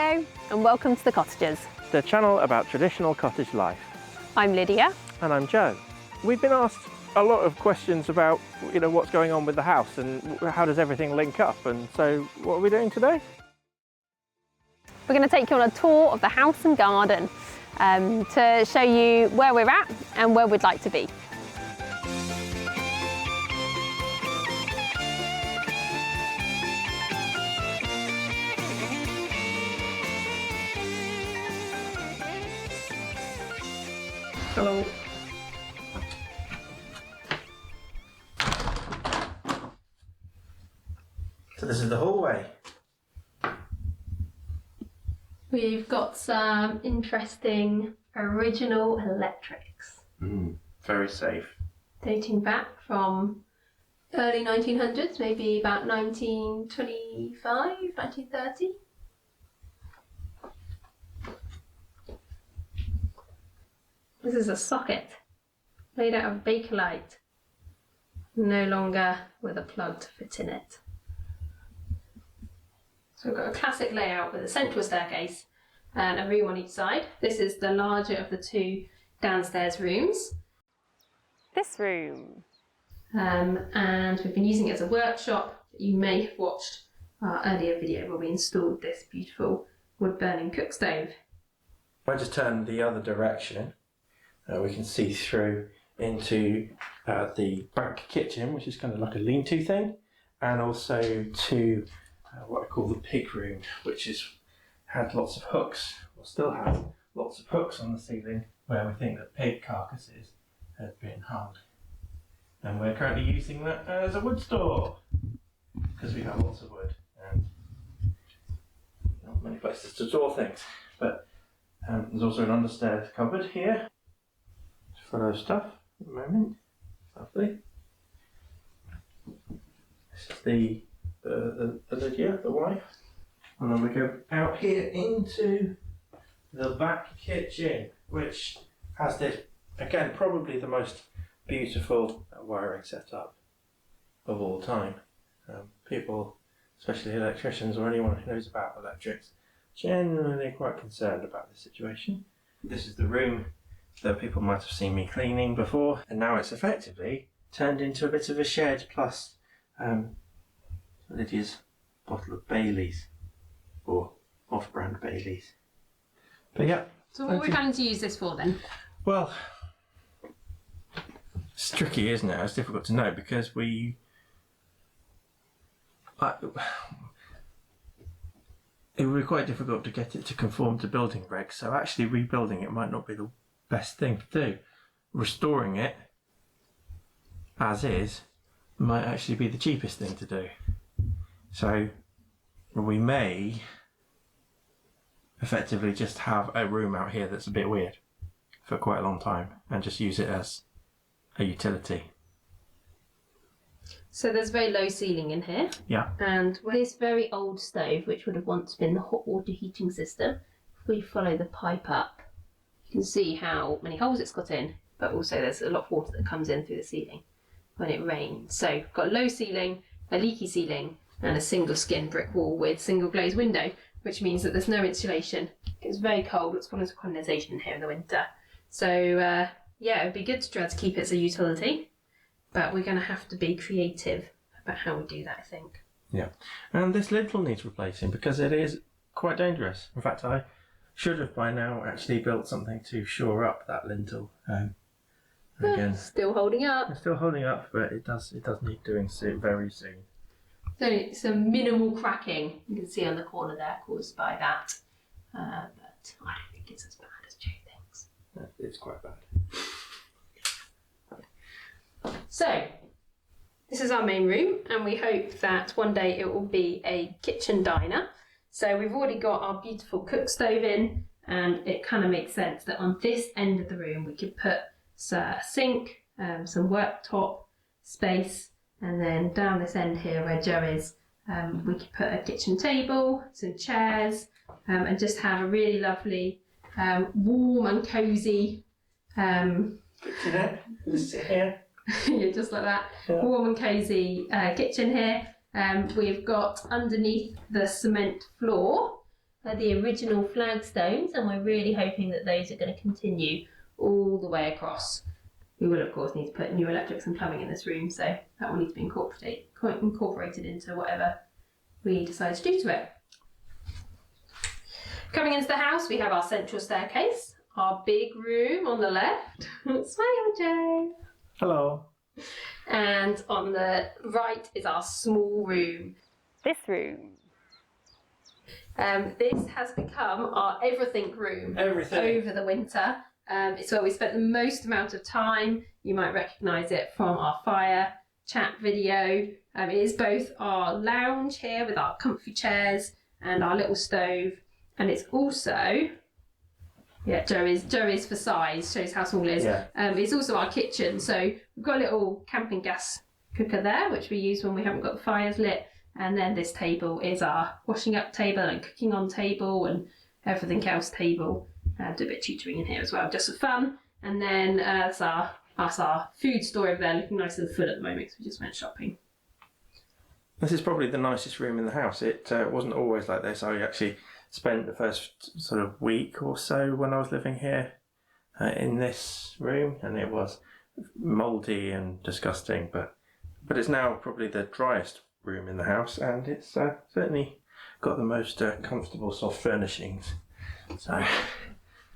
Hello and welcome to the Cottages. The channel about traditional cottage life. I'm Lydia. And I'm Joe. We've been asked a lot of questions about, what's going on with the house and how does everything link up, and so what are we doing today? We're going to take you on a tour of the house and garden to show you where we're at and where we'd like to be. Hello. So this is the hallway. We've got some interesting original electrics. Very safe. Dating back from early 1900s, maybe about 1925, 1930. This is a socket made out of Bakelite, no longer with a plug to fit in it. So we've got a classic layout with a central staircase and a room on each side. This is the larger of the two downstairs rooms. This room. And we've been using it as a workshop. You may have watched our earlier video where we installed this beautiful wood-burning cook stove. If I just turn the other direction, we can see through into the back kitchen, which is kind of like a lean-to thing, and also to what I call the pig room, which had lots of hooks, or still has lots of hooks on the ceiling, where we think that pig carcasses have been hung. And we're currently using that as a wood store, because we have lots of wood and not many places to store things. But there's also an understairs cupboard here, full of stuff at the moment. Lovely. This is the Lydia, the wife. And then we go out here into the back kitchen, which has this, again, probably the most beautiful wiring setup of all time. People, especially electricians or anyone who knows about electrics, generally quite concerned about this situation. This is the room that people might have seen me cleaning before, and now it's effectively turned into a bit of a shed, plus Lydia's bottle of Baileys, or off-brand Baileys. But yeah. So what are we planning to use this for then? Well, it's tricky, isn't it? It's difficult to know because it would be quite difficult to get it to conform to building regs, so actually rebuilding it might not be the best thing to do. Restoring it as is might actually be the cheapest thing to do. So we may effectively just have a room out here that's a bit weird for quite a long time and just use it as a utility. So there's a very low ceiling in here. Yeah. And with this very old stove, which would have once been the hot water heating system, if we follow the pipe up, you can see how many holes it's got in, but also there's a lot of water that comes in through the ceiling when it rains. So we've got a low ceiling, a leaky ceiling, and a single skin brick wall with single glazed window, which means that there's no insulation. It's very cold, it's gone into condensation here in the winter. So yeah, it would be good to try to keep it as a utility, but we're going to have to be creative about how we do that, I think. Yeah, and this lintel needs replacing because it is quite dangerous. In fact, I should have by now actually built something to shore up that lintel. Again, still holding up. It's still holding up, but it does need doing soon, very soon. So some minimal cracking you can see on the corner there caused by that, but I don't think it's as bad as Joe thinks. It's quite bad. So this is our main room, and we hope that one day it will be a kitchen diner. So we've already got our beautiful cook stove in, and it kind of makes sense that on this end of the room we could put a sink, some worktop space, and then down this end here where Joe is, we could put a kitchen table, some chairs, and just have a really lovely, warm and cosy kitchenette. Just sit here. Yeah, just like that. Yeah. Warm and cosy kitchen here. We've got underneath the cement floor the original flagstones, and we're really hoping that those are going to continue all the way across. We will of course need to put new electrics and plumbing in this room, so that will need to be incorporated into whatever we decide to do to it. Coming into the house, we have our central staircase, our big room on the left. Smile, Joe. Hello. And on the right is our small room. This room. This has become our everything room. Everything. Over the winter. It's where we spent the most amount of time. You might recognise it from our fire chat video. It is both our lounge here with our comfy chairs and our little stove. And it's also, Joe is for size, shows how small it is. Yeah. It's also our kitchen. So we've got a little camping gas cooker there, which we use when we haven't got the fires lit. And then this table is our washing up table and cooking on table and everything else table. Do a bit of tutoring in here as well, just for fun. And then that's our food store over there, looking nice and full at the moment because we just went shopping. This is probably the nicest room in the house. It wasn't always like this. I actually spent the first sort of week or so when I was living here in this room, and it was mouldy and disgusting, but it's now probably the driest room in the house, and it's certainly got the most comfortable soft furnishings. So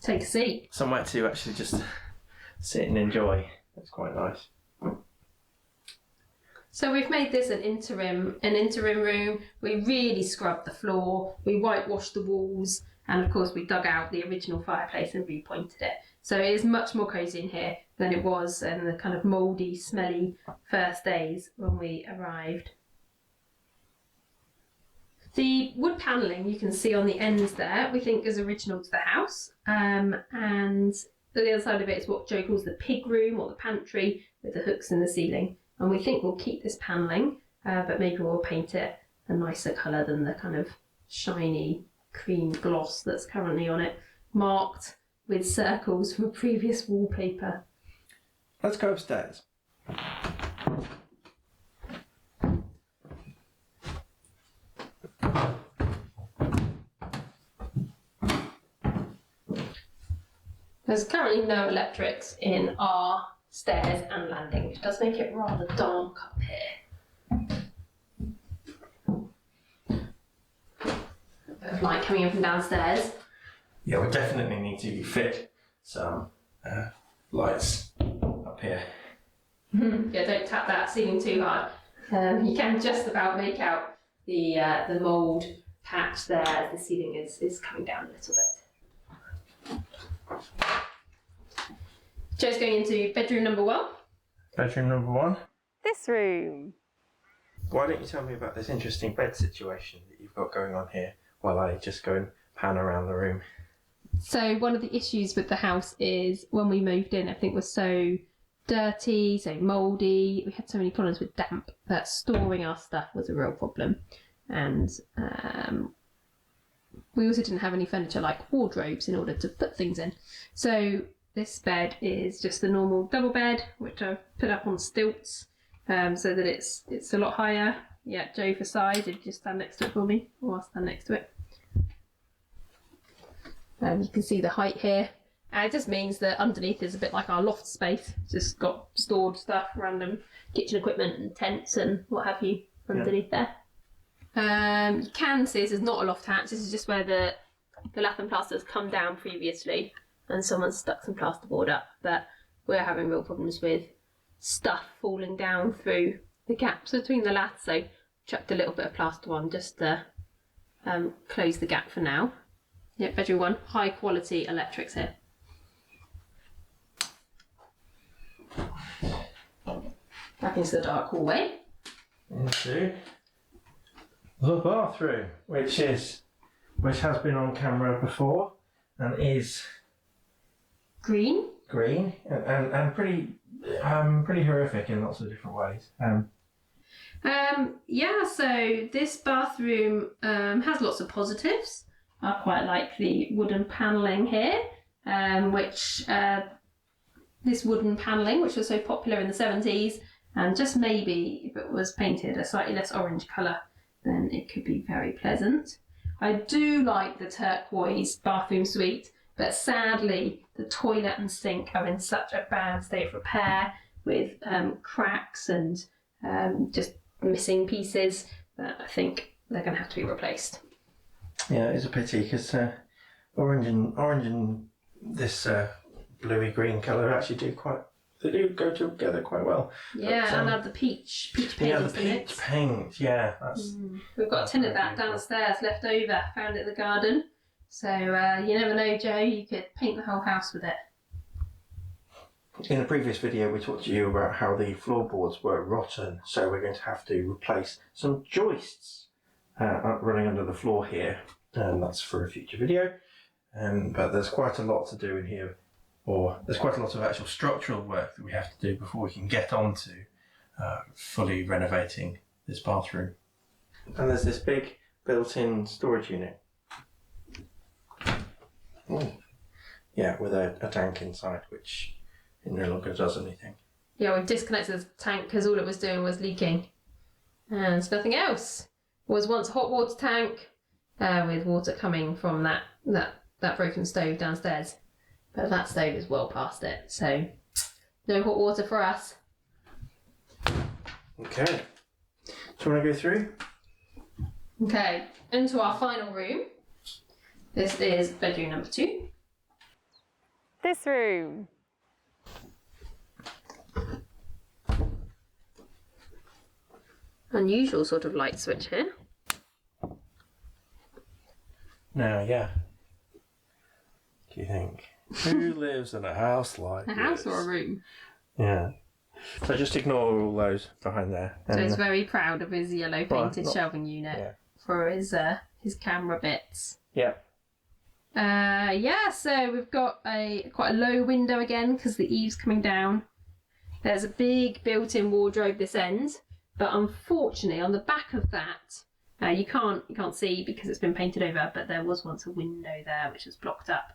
take a seat. Somewhere to actually just sit and enjoy. It's quite nice. So we've made this an interim room. We really scrubbed the floor, we whitewashed the walls, and of course we dug out the original fireplace and repointed it. So it is much more cosy in here than it was in the kind of mouldy, smelly first days when we arrived. The wood panelling you can see on the ends there, we think is original to the house. And the other side of it is what Joe calls the pig room or the pantry with the hooks in the ceiling. And we think we'll keep this panelling, but maybe we'll paint it a nicer colour than the kind of shiny cream gloss that's currently on it, marked with circles from a previous wallpaper. Let's go upstairs. There's currently no electrics in our stairs and landing, which does make it rather dark up here. A bit of light coming in from downstairs. Yeah, we definitely need to fit some lights up here. Yeah, don't tap that ceiling too hard. You can just about make out the mould patch there as the ceiling is coming down a little bit. Joe's going into bedroom number 1. Bedroom number 1. This room. Why don't you tell me about this interesting bed situation that you've got going on here while I just go and pan around the room? So one of the issues with the house is when we moved in, everything was so dirty, so mouldy. We had so many problems with damp that storing our stuff was a real problem. And we also didn't have any furniture like wardrobes in order to put things in. So this bed is just the normal double bed, which I've put up on stilts so that it's a lot higher. Yeah, Joe for size, if you just stand next to it for me, or I'll stand next to it. You can see the height here. And it just means that underneath is a bit like our loft space. It's just got stored stuff, random kitchen equipment and tents and what have you underneath there. You can see this is not a loft hatch. This is just where the lath and plaster has come down previously and someone's stuck some plasterboard up. But we're having real problems with stuff falling down through the gaps between the lath. So chucked a little bit of plaster on just to close the gap for now. Yeah, bedroom 1, high quality electrics here. Back into the dark hallway. Into the bathroom, which has been on camera before and is Green and pretty horrific in lots of different ways. So this bathroom has lots of positives. I quite like the wooden panelling here, which this wooden panelling, which was so popular in the 70s, and just maybe if it was painted a slightly less orange colour, then it could be very pleasant. I do like the turquoise bathroom suite, but sadly the toilet and sink are in such a bad state of repair with cracks and just missing pieces that I think they're going to have to be replaced. Yeah, it's a pity because orange and this bluey green colour actually do go together quite well. Yeah, but, and add the peach paint. Yeah, the in peach it. paint. Yeah, that's. We've got a tin of that downstairs left over. Found it in the garden. So you never know, Joe. You could paint the whole house with it. In the previous video, we talked to you about how the floorboards were rotten, so we're going to have to replace some joists running under the floor here, and that's for a future video. But there's quite a lot to do in here, or there's quite a lot of actual structural work that we have to do before we can get on to fully renovating this bathroom. And there's this big built-in storage unit. Ooh. Yeah, with a tank inside, which it no longer does anything. Yeah, we've disconnected the tank because all it was doing was leaking. And it's nothing else. It was once a hot water tank with water coming from that broken stove downstairs. But that stove is well past it, so no hot water for us. Okay. Do you want to go through? Okay, into our final room. This is bedroom number 2. This room. Unusual sort of light switch here. Now, yeah. What do you think? Who lives in a house like A house or a room? Yeah. So just ignore all those behind there. So he's very proud of his yellow painted shelving unit Yeah. for his camera bits. Yeah. So we've got quite a low window again because the eave's coming down. There's a big built-in wardrobe this end, but unfortunately on the back of that, you can't see because it's been painted over, but there was once a window there which was blocked up.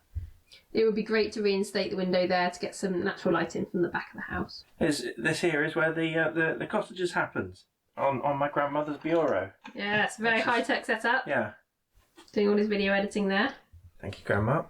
It would be great to reinstate the window there to get some natural light in from the back of the house. This here is where the cottages happens, on my grandmother's bureau. Yeah, it's a very high-tech setup. Yeah. Doing all his video editing there. Thank you, Grandma.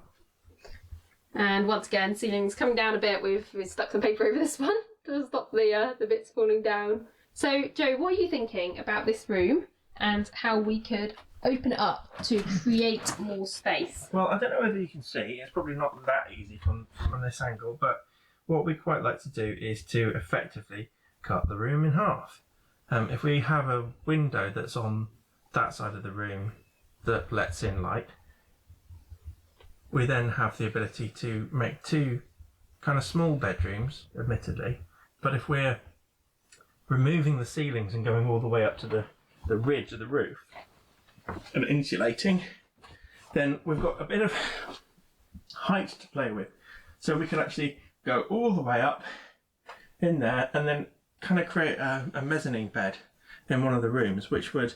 And once again, ceiling's coming down a bit. We've stuck some paper over this one to stop the bits falling down. So, Joe, what are you thinking about this room and how we could open it up to create more space? Well, I don't know whether you can see. It's probably not that easy from this angle, but what we quite like to do is to effectively cut the room in half. If we have a window that's on that side of the room that lets in light, we then have the ability to make 2 kind of small bedrooms, admittedly, but if we're removing the ceilings and going all the way up to the ridge of the roof and insulating, then we've got a bit of height to play with. So we can actually go all the way up in there and then kind of create a mezzanine bed in one of the rooms, which would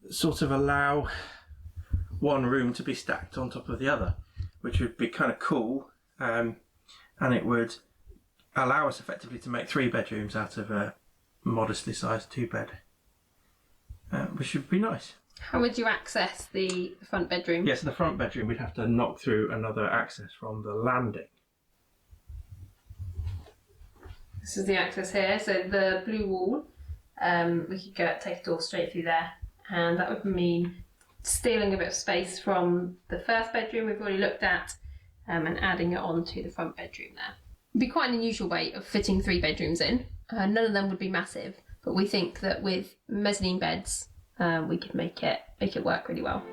sort of allow one room to be stacked on top of the other, which would be kind of cool, and it would allow us effectively to make 3 bedrooms out of a modestly sized 2-bed, which would be nice. How would you access the front bedroom? Yes, the front bedroom we'd have to knock through another access from the landing. This is the access here, so the blue wall, we could take a door straight through there, and that would mean stealing a bit of space from the first bedroom we've already looked at, and adding it on to the front bedroom there. It'd be quite an unusual way of fitting 3 bedrooms in. None of them would be massive, but we think that with mezzanine beds, we could make it work really well.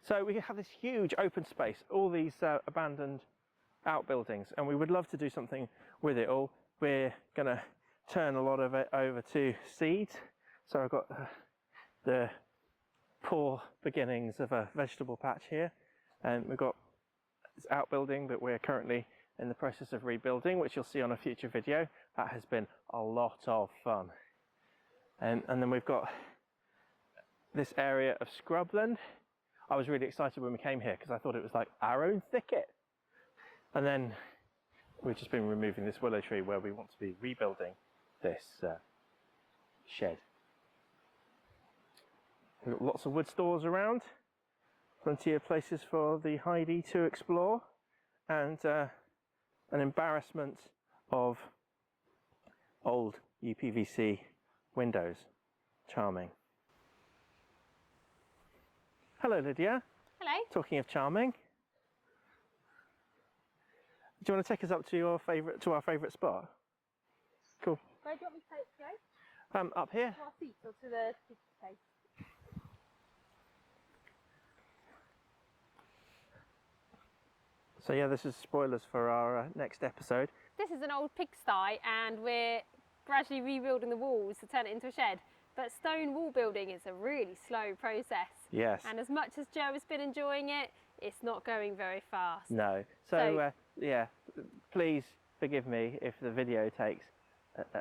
So we have this huge open space, all these abandoned outbuildings, and we would love to do something with it all. We're going to turn a lot of it over to seeds. So I've got the poor beginnings of a vegetable patch here, and we've got this outbuilding that we're currently in the process of rebuilding, which you'll see on a future video. That has been a lot of fun. And then we've got this area of scrubland. I was really excited when we came here because I thought it was like our own thicket. And then we've just been removing this willow tree where we want to be rebuilding this shed. We've got lots of wood stores around, plenty of places for the Heidi to explore, and an embarrassment of old UPVC windows. Charming. Hello, Lydia. Hello. Talking of charming, do you want to take us up to our favourite spot? Cool. Where do you want me to go? Up here. To our seats or to the place? So yeah, this is spoilers for our next episode. This is an old pigsty and we're gradually rebuilding the walls to turn it into a shed. But stone wall building is a really slow process. Yes. And as much as Joe has been enjoying it, it's not going very fast. No. So yeah, please forgive me if the video takes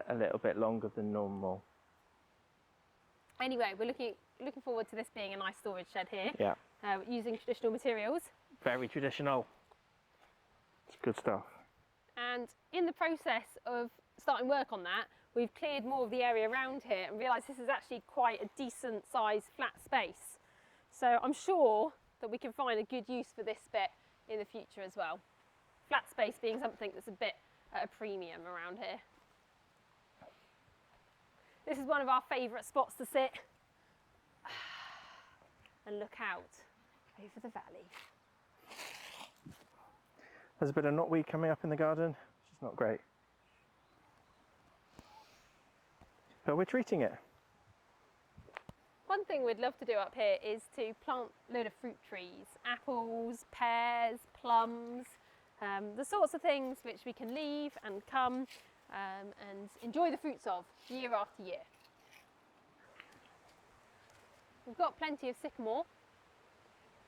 a little bit longer than normal. Anyway, we're looking forward to this being a nice storage shed here. Yeah. Using traditional materials. Very traditional. It's good stuff. And in the process of starting work on that, we've cleared more of the area around here and realised this is actually quite a decent sized flat space. So I'm sure that we can find a good use for this bit in the future as well. Flat space being something that's a bit at a premium around here. This is one of our favourite spots to sit and look out over the valley. There's a bit of knotweed coming up in the garden, which is not great. But we're treating it. One thing we'd love to do up here is to plant a load of fruit trees, apples, pears, plums, the sorts of things which we can leave and come and enjoy the fruits of year after year. We've got plenty of sycamore,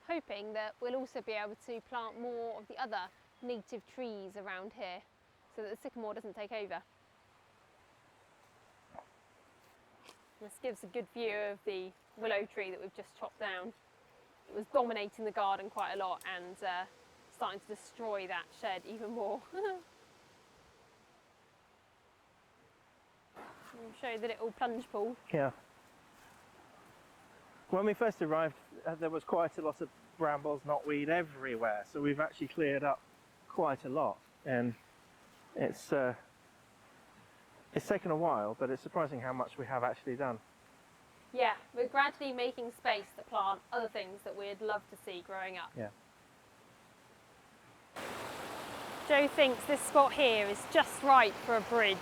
hoping that we'll also be able to plant more of the other native trees around here so that the sycamore doesn't take over. This gives a good view of the willow tree that we've just chopped down. It was dominating the garden quite a lot and starting to destroy that shed even more. I'll show you the little plunge pool. Yeah. When we first arrived, there was quite a lot of brambles, knotweed everywhere. So we've actually cleared up quite a lot, and it's taken a while, but it's surprising how much we have actually done. Yeah, we're gradually making space to plant other things that we'd love to see growing up. Yeah. Joe thinks this spot here is just right for a bridge.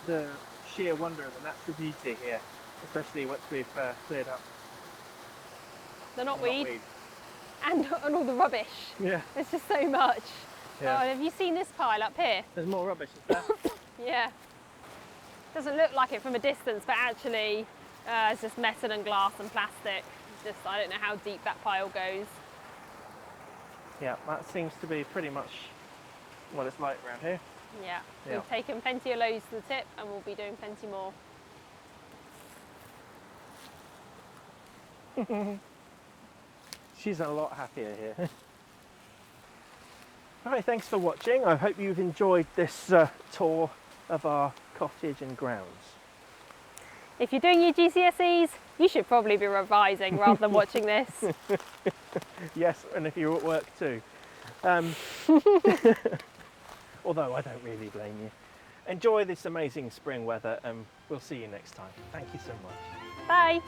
The sheer wonder of the natural beauty here, especially once we've cleared up The knotweed knotweed. and all the rubbish. Yeah. There's just so much. Yeah. Oh, have you seen this pile up here? There's more rubbish, is there? Yeah. Doesn't look like it from a distance, but actually it's just metal and glass and plastic. Just, I don't know how deep that pile goes. Yeah, that seems to be pretty much what it's like around here. Yeah. Yeah. We've taken plenty of loads to the tip and we'll be doing plenty more. She's a lot happier here. Alright, thanks for watching. I hope you've enjoyed this tour of our cottage and grounds. If you're doing your GCSEs, you should probably be revising rather than watching this. Yes, and if you're at work too. Although I don't really blame you. Enjoy this amazing spring weather and we'll see you next time. Thank you so much. Bye.